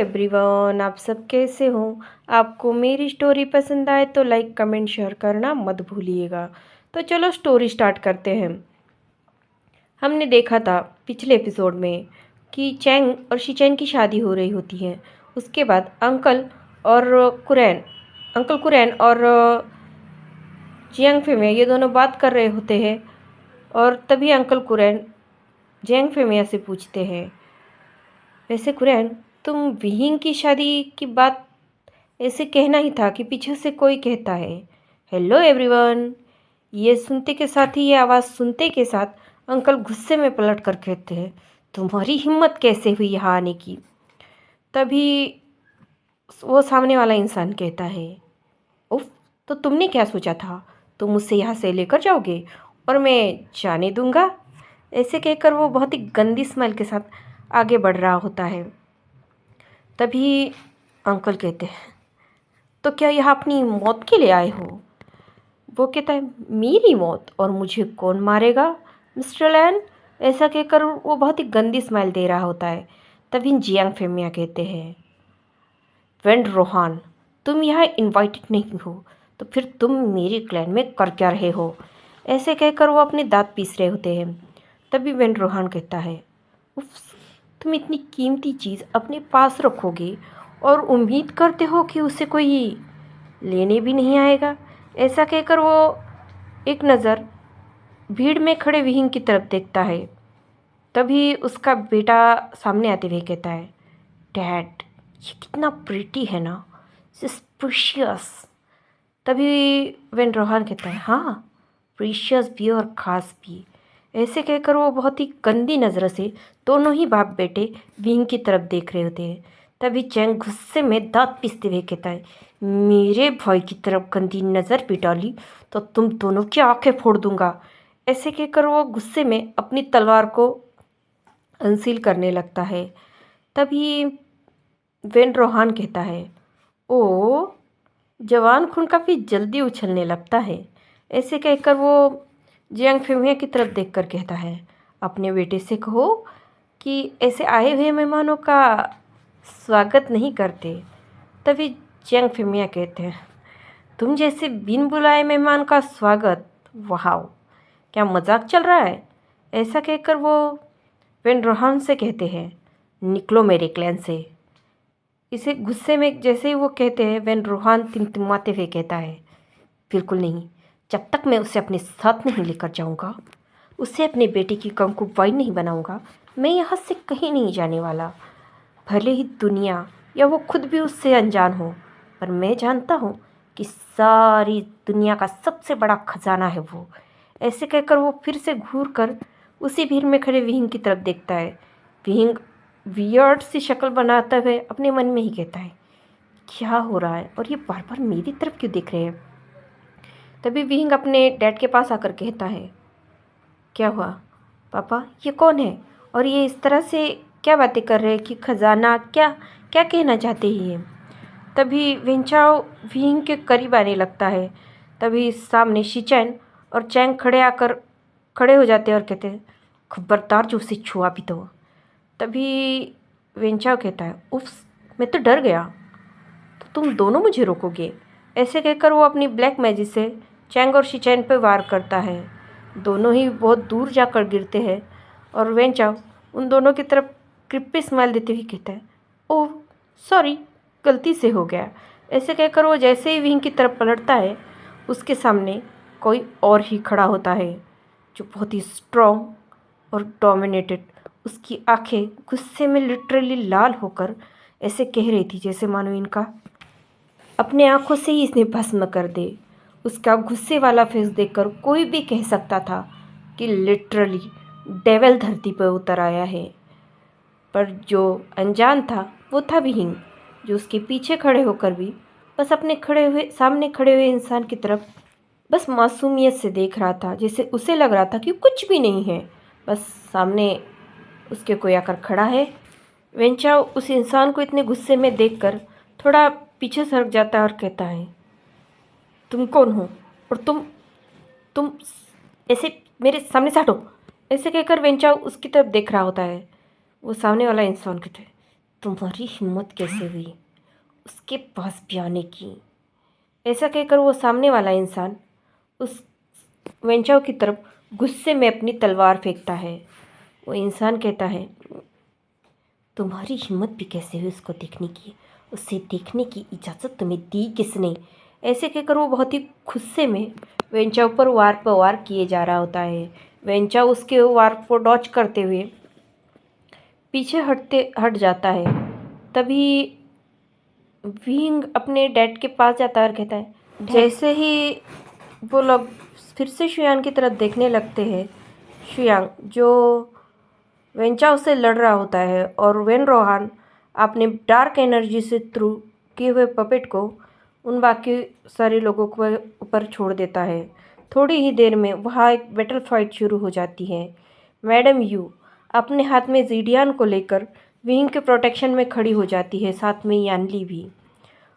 Everyone, आप सब कैसे हो। आपको मेरी स्टोरी पसंद आए तो लाइक कमेंट शेयर करना मत भूलिएगा। तो चलो स्टोरी स्टार्ट करते हैं। हमने देखा था पिछले एपिसोड में कि चैंग और शीचैन की शादी हो रही होती है। उसके बाद अंकल कुरैन और जियांग फेमिया ये दोनों बात कर रहे होते हैं। और तभी अंकल कुरैन जियांग फेमिया से पूछते हैं, वैसे कुरैन, तुम विहिंग की शादी की बात ऐसे कहना ही था कि पीछे से कोई कहता है। Hello everyone. ये सुनते के साथ ही, ये आवाज़ सुनते के साथ अंकल गुस्से में पलट कर कहते हैं, तुम्हारी हिम्मत कैसे हुई यहाँ आने की। तभी वो सामने वाला इंसान कहता है, उफ, तो तुमने क्या सोचा था, तुम मुझसे यहाँ से लेकर जाओगे और मैं जाने दूंगा। ऐसे कहकर वो बहुत ही गंदी स्माइल के साथ आगे बढ़ रहा होता है। तभी अंकल कहते हैं, तो क्या यहाँ अपनी मौत के लिए आए हो। वो कहता है, मेरी मौत और मुझे कौन मारेगा मिस्टर लैन। ऐसा कहकर वो बहुत ही गंदी स्माइल दे रहा होता है। तभी जियांग फेमिया कहते हैं, वेंड रोहान, तुम यहाँ इनवाइटेड नहीं हो तो फिर तुम मेरे क्लैन में कर क्या रहे हो। ऐसे कहकर वो अपने दांत पीस रहे होते हैं। तभी वेंड रोहान कहता है, उफ, तुम इतनी कीमती चीज़ अपने पास रखोगे और उम्मीद करते हो कि उसे कोई लेने भी नहीं आएगा। ऐसा कहकर वो एक नज़र भीड़ में खड़े विहिंग की तरफ देखता है। तभी उसका बेटा सामने आते हुए कहता है, डैड, ये कितना प्रिटी है ना, प्रीशियस। तभी वेन रोहान कहता है, हाँ, प्रीशियस भी और ख़ास भी। ऐसे कहकर वो बहुत ही गंदी नज़र से दोनों ही बाप बेटे विंग की तरफ देख रहे होते हैं। तभी चैंग गुस्से में दांत पीसते हुए कहता है, मेरे भाई की तरफ गंदी नज़र भी डाली तो तुम दोनों की आंखें फोड़ दूंगा। ऐसे कहकर वो गुस्से में अपनी तलवार को अनसील करने लगता है। तभी वेन रोहान कहता है, ओ, जवान खून काफ़ी जल्दी उछलने लगता है। ऐसे कहकर वो जियांग फेमिया की तरफ देखकर कहता है, अपने बेटे से कहो कि ऐसे आए हुए मेहमानों का स्वागत नहीं करते। तभी जियांग फेमिया कहते हैं, तुम जैसे बिन बुलाए मेहमान का स्वागत, वाह, क्या मजाक चल रहा है। ऐसा कहकर वो वेन रोहान से कहते हैं, निकलो मेरे क्लैन से। इसे गुस्से में जैसे ही वो कहते हैं, वेन रोहान तिमतिमाते हुए कहता है, बिल्कुल नहीं, जब तक मैं उसे अपने साथ नहीं लेकर जाऊंगा, उसे अपने बेटे की कंकुबाई नहीं बनाऊंगा, मैं यहाँ से कहीं नहीं जाने वाला। भले ही दुनिया या वो खुद भी उससे अनजान हो, पर मैं जानता हूँ कि सारी दुनिया का सबसे बड़ा खजाना है वो। ऐसे कहकर वो फिर से घूर कर उसी भीड़ में खड़े विहिंग की तरफ देखता है। विहिंग वियर्ड सी शक्ल बनाते हुए अपने मन में ही कहता है, क्या हो रहा है और ये बार बार मेरी तरफ क्यों देख रहे हैं। तभी विहिंग अपने डैड के पास आकर कहता है, क्या हुआ पापा, ये कौन है और ये इस तरह से क्या बातें कर रहे हैं कि खजाना, क्या क्या कहना चाहते ही हैं। तभी विंचाओ विहिंग के करीब आने लगता है। तभी सामने शीचैन और चैंग खड़े हो जाते हैं और कहते हैं, खबरदार जो उसे छुआ भी तो। तभी विंचाओ कहता है, उफ, मैं तो डर गया, तो तुम दोनों मुझे रोकोगे। ऐसे कहकर वो अपनी ब्लैक मैजिक से चैंग और शीचैन पर वार करता है। दोनों ही बहुत दूर जाकर गिरते हैं और वेंचाओ उन दोनों की तरफ क्रिप्पी स्माइल देते हुए कहता है, ओह सॉरी, गलती से हो गया। ऐसे कहकर वो जैसे ही विंग की तरफ पलटता है, उसके सामने कोई और ही खड़ा होता है जो बहुत ही स्ट्रॉन्ग और डोमिनेटेड। उसकी आंखें गुस्से में लिटरली लाल होकर ऐसे कह रही थी जैसे मानो इनका अपने आंखों से ही इसने भस्म कर दे। उसका गुस्से वाला फेस देखकर कोई भी कह सकता था कि लिटरली डेविल धरती पर उतर आया है। पर जो अनजान था वो था विहिंग, जो उसके पीछे खड़े होकर भी बस अपने सामने खड़े हुए इंसान की तरफ बस मासूमियत से देख रहा था, जैसे उसे लग रहा था कि कुछ भी नहीं है, बस सामने उसके कोई आकर खड़ा है। वेंचाओ उस इंसान को इतने गुस्से में देखकर थोड़ा पीछे सरक जाता है और कहता है, तुम कौन हो और तुम ऐसे मेरे सामने से हटो। ऐसे कहकर वेंचाओ उसकी तरफ देख रहा होता है। वो सामने वाला इंसान कहता है, तुम्हारी हिम्मत कैसे हुई उसके पास भी आने की। ऐसा कहकर वो सामने वाला इंसान उस वेंचाओ की तरफ गुस्से में अपनी तलवार फेंकता है। वो इंसान कहता है, तुम्हारी हिम्मत भी कैसे हुई उसको देखने की, उसे देखने की इजाज़त तुम्हें दी किसने। ऐसे कहकर वो बहुत ही गुस्से में वेंचाओ पर वार किए जा रहा होता है। वेंचाओ उसके वार को डॉच करते हुए पीछे हट जाता है। तभी विंग अपने डैड के पास जाता है और कहता है, जैसे ही वो लोग फिर से शुयांग की तरफ देखने लगते हैं, शुयांग जो वेंचाओ से लड़ रहा होता है और वेन रोहान अपने डार्क एनर्जी से थ्रू किए हुए पपेट को उन बाकी सारे लोगों को ऊपर छोड़ देता है। थोड़ी ही देर में वहाँ एक बैटल फाइट शुरू हो जाती है। मैडम यू अपने हाथ में जीडियान को लेकर विंग के प्रोटेक्शन में खड़ी हो जाती है, साथ में यानली भी।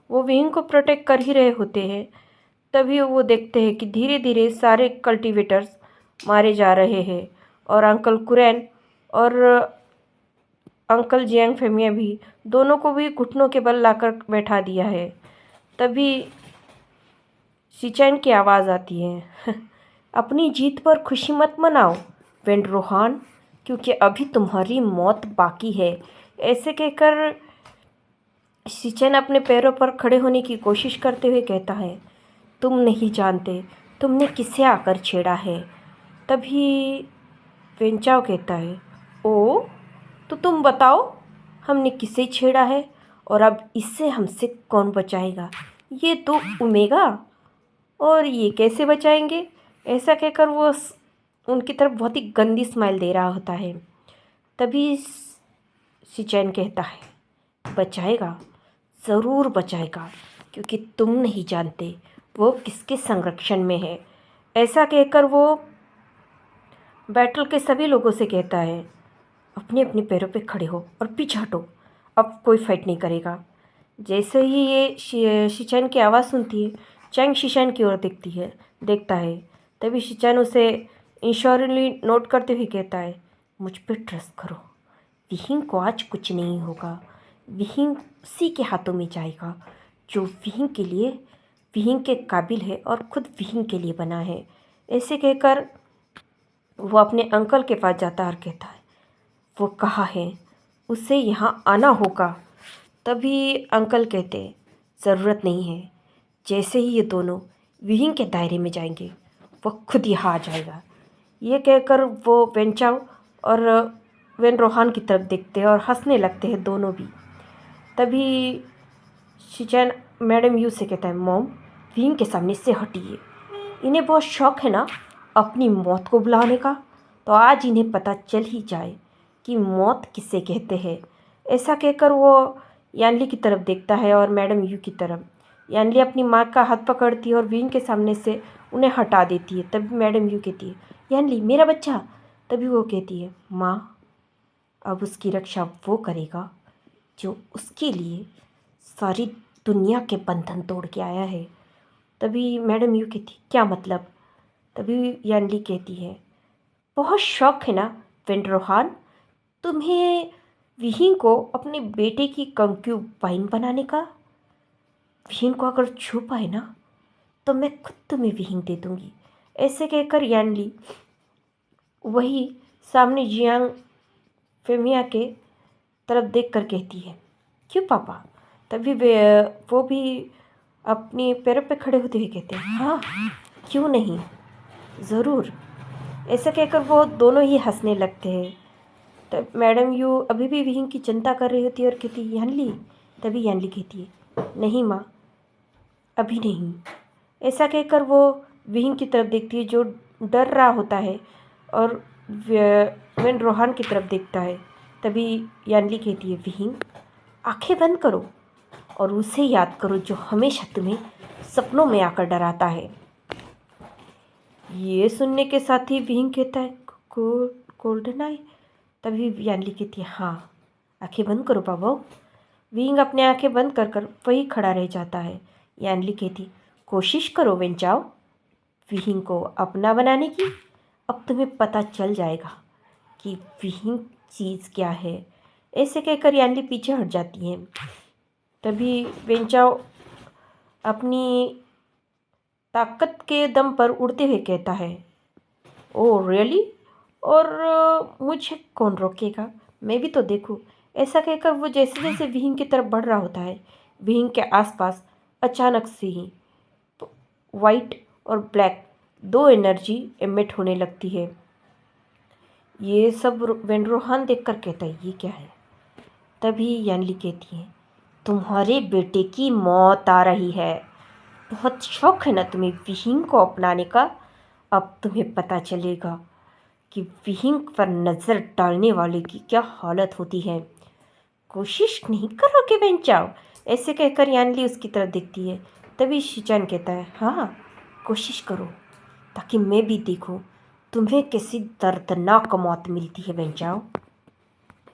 वो विंग को प्रोटेक्ट कर ही रहे होते हैं, तभी वो देखते हैं कि धीरे धीरे सारे कल्टीवेटर्स मारे जा रहे हैं और अंकल कुरैन और अंकल जियांग फेमिया भी दोनों को भी घुटनों के बल लाकर बैठा दिया है। तभी शिचैन की आवाज़ आती है, अपनी जीत पर खुशी मत मनाओ वेन रोहान, क्योंकि अभी तुम्हारी मौत बाकी है। ऐसे कहकर शिचैन अपने पैरों पर खड़े होने की कोशिश करते हुए कहता है, तुम नहीं जानते तुमने किसे आकर छेड़ा है। तभी वेंचाओ कहता है, ओ तो तुम बताओ हमने किसे छेड़ा है और अब इससे हमसे कौन बचाएगा। ये तो ओमेगा, और ये कैसे बचाएंगे। ऐसा कहकर वो उनकी तरफ बहुत ही गंदी स्माइल दे रहा होता है। तभी शिचैन कहता है, बचाएगा, ज़रूर बचाएगा, क्योंकि तुम नहीं जानते वो किसके संरक्षण में है। ऐसा कहकर वो बैटल के सभी लोगों से कहता है, अपने अपने पैरों पे खड़े हो और पीछे हटो, अब कोई फाइट नहीं करेगा। जैसे ही ये शिचैन की आवाज़ सुनती है, चैंग शिचैन की ओर देखता है। तभी शिचैन उसे इंश्योरेंटली नोट करते हुए कहता है, मुझ पे ट्रस्ट करो, विहिंग को आज कुछ नहीं होगा। विहिंग उसी के हाथों में जाएगा जो विहिंग के काबिल है और खुद विहिंग के लिए बना है। ऐसे कहकर वो अपने अंकल के पास जाता और कहता है, वो कहाँ है, उसे यहाँ आना होगा। तभी अंकल कहते हैं, ज़रूरत नहीं है, जैसे ही ये दोनों विहिंग के दायरे में जाएंगे वो खुद यहाँ आ जाएगा। ये कहकर वो वेंचाओ और वेन रोहान की तरफ देखते हैं और हंसने लगते हैं दोनों भी। तभी शिचैन मैडम यू से कहता है, मॉम विहिंग के सामने से हटिए, इन्हें बहुत शौक है ना अपनी मौत को बुलाने का, तो आज इन्हें पता चल ही जाए कि मौत किसे कहते हैं। ऐसा कहकर वो यानली की तरफ देखता है और मैडम यू की तरफ। यानली अपनी माँ का हाथ पकड़ती है और विंग के सामने से उन्हें हटा देती है। तभी मैडम यू कहती है, यानली मेरा बच्चा। तभी वो कहती है, माँ अब उसकी रक्षा वो करेगा जो उसके लिए सारी दुनिया के बंधन तोड़ के आया है। तभी मैडम यू कहती, क्या मतलब। तभी यानली कहती है, बहुत शौक है ना वेन रोहान तुम्हें विहिंग को अपने बेटे की कंक्यूबाइन बनाने का। विहिंग को अगर छू पाए ना तो मैं खुद तुम्हें विहिंग दे दूँगी। ऐसे कहकर यानली वही सामने जियांग फेमिया के तरफ देख कर कहती है, क्यों पापा। तभी वो भी अपनी पैरों पे खड़े होते हुए कहते हैं, हाँ क्यों नहीं, ज़रूर। ऐसा कहकर वो दोनों ही हंसने लगते हैं। तब मैडम यू अभी भी विहिंग की चिंता कर रही होती है और कहती है, यानली। तभी यानली कहती है, नहीं माँ अभी नहीं। ऐसा कहकर वो विहिंग की तरफ देखती है जो डर रहा होता है और वेन रोहान की तरफ देखता है। तभी यानली कहती है, विहिंग आंखें बंद करो और उसे याद करो जो हमेशा तुम्हें सपनों में आकर डराता है। ये सुनने के साथ ही विहिंग कहता है, गोल्डन आई। तभी यानली कहती है, हाँ आंखें बंद करो बाबा। विहिंग अपने आंखें बंद कर कर वही खड़ा रह जाता है। यानली कहती, कोशिश करो वेंचाओ विहिंग को अपना बनाने की, अब तुम्हें पता चल जाएगा कि विहिंग चीज़ क्या है। ऐसे कहकर यानली पीछे हट जाती है। तभी वेंचाओ अपनी ताकत के दम पर उड़ते हुए कहता है, ओह रियली, और मुझे कौन रोकेगा, मैं भी तो देखूं। ऐसा कहकर वो जैसे जैसे विहिंग की तरफ बढ़ रहा होता है, विहिंग के आसपास अचानक से ही वाइट और ब्लैक दो एनर्जी एमिट होने लगती है। ये सब वेंड्रोहान देखकर कहता है, ये क्या है। तभी यानली कहती है, तुम्हारे बेटे की मौत आ रही है। बहुत शौक है ना तुम्हें विहिंग को अपनाने का। अब तुम्हें पता चलेगा कि विहिंग पर नज़र डालने वाले की क्या हालत होती है। कोशिश नहीं करोगे बेंचाओ। ऐसे कहकर यानली उसकी तरफ देखती है। तभी शिचान कहता है, हाँ कोशिश करो, ताकि मैं भी देखूं तुम्हें कैसी दर्दनाक मौत मिलती है बेंचाओ।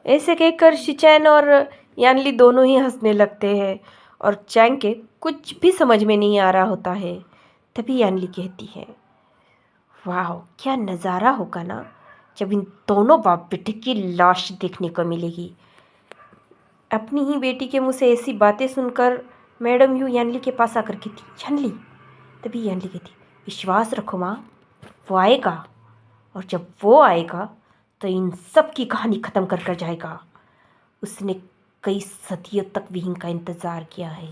ऐसे कहकर शिचैन और यानली दोनों ही हंसने लगते हैं और चैंग के कुछ भी समझ में नहीं आ रहा होता है। तभी यानली कहती है, वाह क्या नज़ारा होगा ना जब इन दोनों बाप बेटे की लाश देखने को मिलेगी। अपनी ही बेटी के मुंह से ऐसी बातें सुनकर मैडम यू यानली के पास आकर कहती, यानली। तभी यानली कहती, विश्वास रखो माँ, वो आएगा, और जब वो आएगा तो इन सब की कहानी ख़त्म कर कर जाएगा। उसने कई सदियों तक विहिंग का इंतज़ार किया है,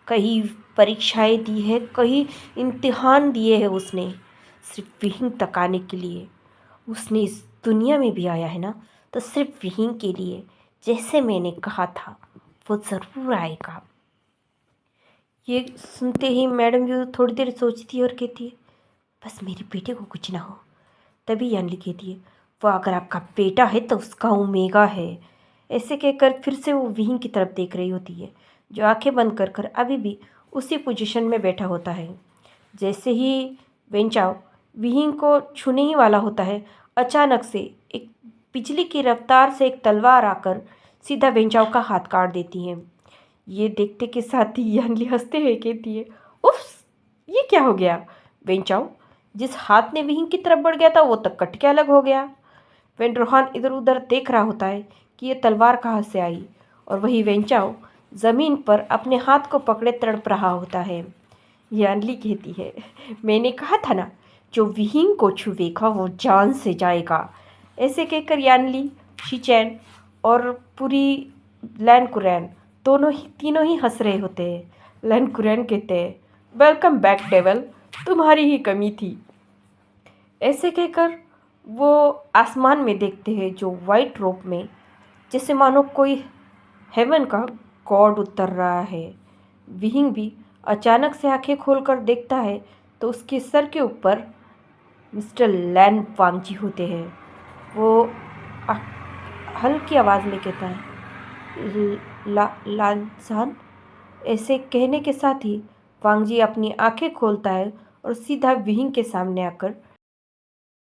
कई परीक्षाएं दी है, कई इम्तिहान दिए हैं उसने, सिर्फ विहिंग तक आने के लिए। उसने इस दुनिया में भी आया है ना तो सिर्फ विहिंग के लिए। जैसे मैंने कहा था वो ज़रूर आएगा। ये सुनते ही मैडम यू थोड़ी देर सोचती है और कहती है, बस मेरे बेटे को कुछ ना हो। तभी यानली कहती है, वो अगर आपका बेटा है तो उसका ओमेगा है। ऐसे कहकर फिर से वो विहिंग की तरफ देख रही होती है, जो आंखें बंद कर कर अभी भी उसी पोजीशन में बैठा होता है। जैसे ही वेंचाओ विहिंग को छूने ही वाला होता है, अचानक से एक बिजली की रफ्तार से एक तलवार आकर सीधा वेंचाओ का हाथ काट देती है। ये देखते के साथ ही यानली हंसते हुए कहती है, उफ्स, ये क्या हो गया। वेंचाओ जिस हाथ ने विहिंग की तरफ बढ़ गया था वो तक कट के अलग हो गया। वेंड्रोहान इधर उधर देख रहा होता है कि ये तलवार कहाँ से आई, और वही वेंचाओ ज़मीन पर अपने हाथ को पकड़े तड़प रहा होता है। यानली कहती है, मैंने कहा था ना, जो विहिंग को छुएगा वो जान से जाएगा। ऐसे कहकर यानली, शिचैन और पूरी लैन कुरैन तीनों ही हंस रहे होते हैं। लैन कुरैन कहते हैं, वेलकम बैक डेवल, तुम्हारी ही कमी थी। ऐसे कहकर वो आसमान में देखते हैं, जो वाइट रोब में जैसे मानो कोई हेवन का गॉड उतर रहा है। विहिंग भी अचानक से आंखें खोलकर देखता है तो उसके सर के ऊपर मिस्टर लैन वांगजी होते हैं। वो हल्की आवाज़ में कहता है, लानसान। ऐसे कहने के साथ ही वांगजी अपनी आंखें खोलता है और सीधा विहिंग के सामने आकर